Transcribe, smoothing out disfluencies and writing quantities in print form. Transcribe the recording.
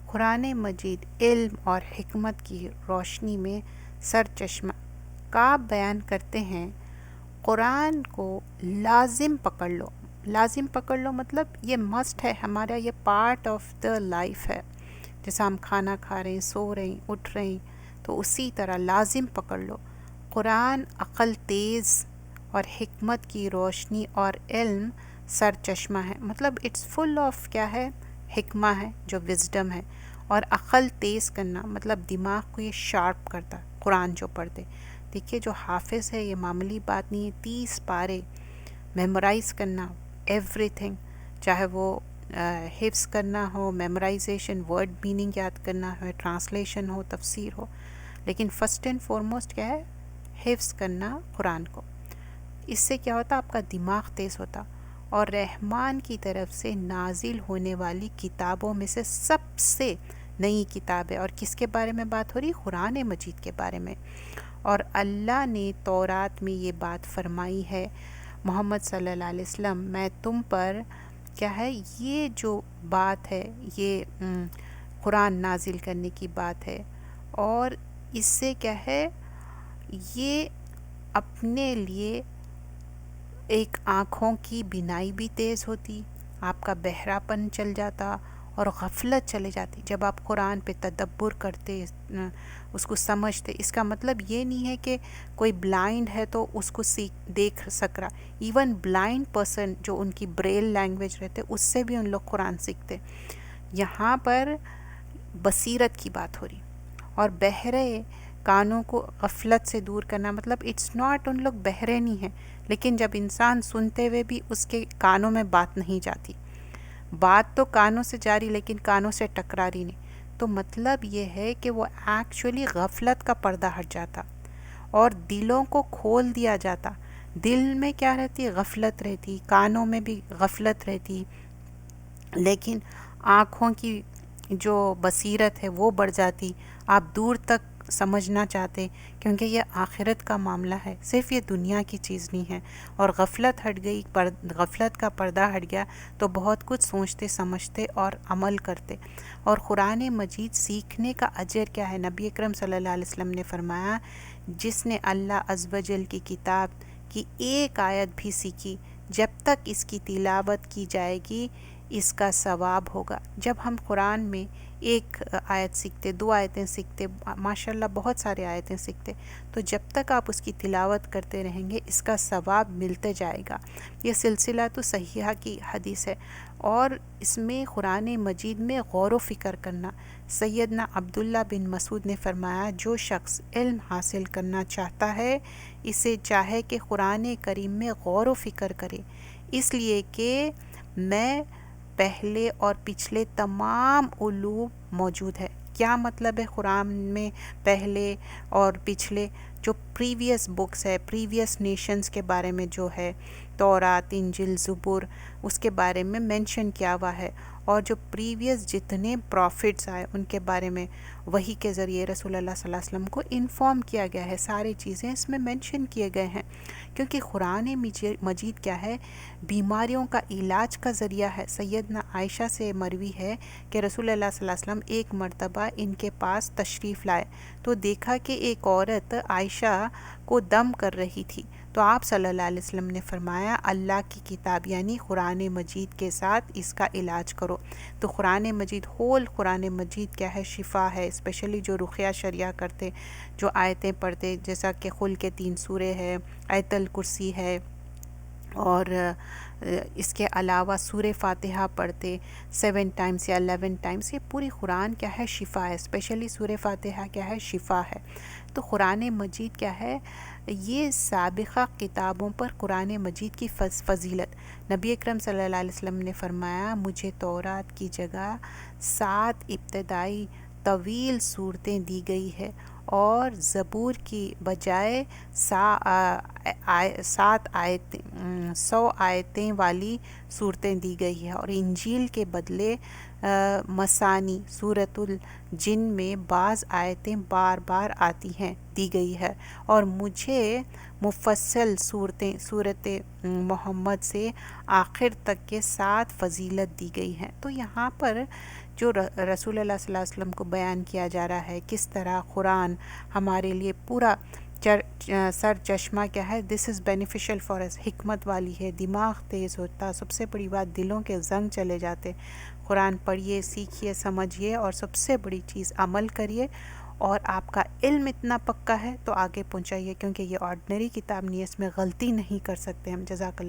قرآن مجید علم اور حکمت کی روشنی میں سرچشمہ کا بیان کرتے ہیں۔ قرآن کو لازم پکڑ لو، لازم پکڑ لو مطلب یہ مسٹ ہے ہمارا، یہ پارٹ آف دا لائف ہے۔ جیسا ہم کھانا کھا رہے ہیں، سو رہے ہیں، اٹھ رہے ہیں، تو اسی طرح لازم پکڑ لو۔ قرآن عقل تیز اور حکمت کی روشنی اور علم سرچشمہ ہے، مطلب اٹس فل آف کیا ہے، حکمہ ہے جو وزڈم ہے، اور عقل تیز کرنا مطلب دماغ کو یہ شارپ کرتا ہے قرآن جو پڑھتے۔ دیکھیے جو حافظ ہے یہ معمولی بات نہیں ہے، 30 پارے میمورائز کرنا، ایوری تھنگ، چاہے وہ حفظ کرنا ہو، میمورائزیشن، ورڈ میننگ یاد کرنا ہو، ٹرانسلیشن ہو، تفسیر ہو، لیکن فرسٹ اینڈ فارموسٹ کیا ہے، حفظ کرنا قرآن کو۔ اس سے کیا ہوتا، آپ کا دماغ تیز ہوتا، اور رحمان کی طرف سے نازل ہونے والی کتابوں میں سے سب سے نئی کتاب ہے۔ اور کس کے بارے میں بات ہو رہی، قرآن مجید کے بارے میں۔ اور اللہ نے تورات میں یہ بات فرمائی ہے، محمد صلی اللہ علیہ وسلم میں تم پر کیا ہے، یہ جو بات ہے یہ قرآن نازل کرنے کی بات ہے، اور اس سے کیا ہے، یہ اپنے لیے ایک آنکھوں کی بینائی بھی تیز ہوتی، آپ کا بہرا پن چل جاتا اور غفلت چلے جاتی جب آپ قرآن پہ تدبر کرتے، اس کو سمجھتے۔ اس کا مطلب یہ نہیں ہے کہ کوئی بلائنڈ ہے تو اس کو دیکھ سک رہا، ایون بلائنڈ پرسن جو ان کی بریل لینگویج رہتے اس سے بھی ان لوگ قرآن سیکھتے۔ یہاں پر بصیرت کی بات ہو رہی، اور بہرے کانوں کو غفلت سے دور کرنا، مطلب اٹس ناٹ ان لوگ بہرے نہیں ہیں، لیکن جب انسان سنتے ہوئے بھی اس کے کانوں میں بات نہیں جاتی، بات تو کانوں سے جاری لیکن کانوں سے ٹکرا رہی نہیں، تو مطلب یہ ہے کہ وہ ایکچولی غفلت کا پردہ ہٹ جاتا اور دلوں کو کھول دیا جاتا۔ دل میں کیا رہتی، غفلت رہتی، کانوں میں بھی غفلت رہتی، لیکن آنکھوں کی جو بصیرت ہے وہ بڑھ جاتی، آپ دور تک سمجھنا چاہتے، کیونکہ یہ آخرت کا معاملہ ہے، صرف یہ دنیا کی چیز نہیں ہے۔ اور غفلت ہٹ گئی، غفلت کا پردہ ہٹ گیا تو بہت کچھ سوچتے سمجھتے اور عمل کرتے۔ اور قرآن مجید سیکھنے کا اجر کیا ہے، نبی اکرم صلی اللہ علیہ وسلم نے فرمایا، جس نے اللہ عز و جل کی کتاب کی ایک آیت بھی سیکھی، جب تک اس کی تلاوت کی جائے گی اس کا ثواب ہوگا۔ جب ہم قرآن میں ایک آیت سیکھتے، 2 آیتیں سیکھتے، ماشاءاللہ بہت سارے آیتیں سیکھتے، تو جب تک آپ اس کی تلاوت کرتے رہیں گے اس کا ثواب ملتے جائے گا۔ یہ سلسلہ تو صحیحہ کی حدیث ہے، اور اس میں قرآن مجید میں غور و فکر کرنا۔ سیدنا عبداللہ بن مسعود نے فرمایا، جو شخص علم حاصل کرنا چاہتا ہے اسے چاہے کہ قرآن کریم میں غور و فکر کرے، اس لیے کہ میں پہلے اور پچھلے تمام علوم موجود ہے۔ کیا مطلب ہے قرآن میں پہلے اور پچھلے؟ جو پریویس بکس ہے، پریویس نیشنز کے بارے میں جو ہے، تورات، انجیل، زبور، اس کے بارے میں مینشن کیا ہوا ہے، اور جو پریویس جتنے پروفٹس آئے ان کے بارے میں وحی کے ذریعے رسول اللہ صلی اللہ علیہ وسلم کو انفارم کیا گیا ہے، ساری چیزیں اس میں مینشن کیے گئے ہیں، کیونکہ قرآن مجید کیا ہے، بیماریوں کا علاج کا ذریعہ ہے۔ سیدنا عائشہ سے مروی ہے کہ رسول اللہ صلی اللہ علیہ وسلم ایک مرتبہ ان کے پاس تشریف لائے تو دیکھا کہ ایک عورت عائشہ کو دم کر رہی تھی، تو آپ صلی اللہ علیہ وسلم نے فرمایا، اللہ کی کتاب یعنی قرآن مجید کے ساتھ اس کا علاج کرو۔ تو قرآن مجید، ہول قرآن مجید کیا ہے، شفا ہے، اسپیشلی جو رقیہ شریعہ کرتے، جو آیتیں پڑھتے، جیسا کہ قل کے 3 سورے ہے، آیت الکرسی ہے، اور اس کے علاوہ سورہ فاتحہ پڑھتے 7 ٹائمز یا 11 ٹائمز، یہ پوری قرآن کیا ہے، شفا ہے، اسپیشلی سورہ فاتحہ کیا ہے، شفا ہے۔ تو قرآن مجید کیا ہے، یہ سابقہ کتابوں پر قرآن مجید کی فضیلت، نبی اکرم صلی اللہ علیہ وسلم نے فرمایا، مجھے تورات کی جگہ 7 ابتدائی طویل صورتیں دی گئی ہے، اور زبور کی بجائے 100 آیتیں والی صورتیں دی گئی ہے، اور انجیل کے بدلے مثانی سورۃ الجن میں بعض آیتیں بار بار آتی ہیں دی گئی ہے، اور مجھے مفصل صورت محمد سے آخر تک کے 7 فضیلت دی گئی ہیں۔ تو یہاں پر جو رسول اللہ صلی اللہ علیہ وسلم کو بیان کیا جا رہا ہے، کس طرح قرآن ہمارے لیے پورا سر چشمہ کیا ہے، دس از بینیفیشل فار اس، حکمت والی ہے، دماغ تیز ہوتا، سب سے بڑی بات دلوں کے زنگ چلے جاتے۔ قرآن پڑھیے، سیکھیے، سمجھیے، اور سب سے بڑی چیز عمل کریے، اور آپ کا علم اتنا پکا ہے تو آگے پہنچائیے، کیونکہ یہ آرڈنری کتاب نہیں ہے، اس میں غلطی نہیں کر سکتے ہم۔ جزاک اللہ۔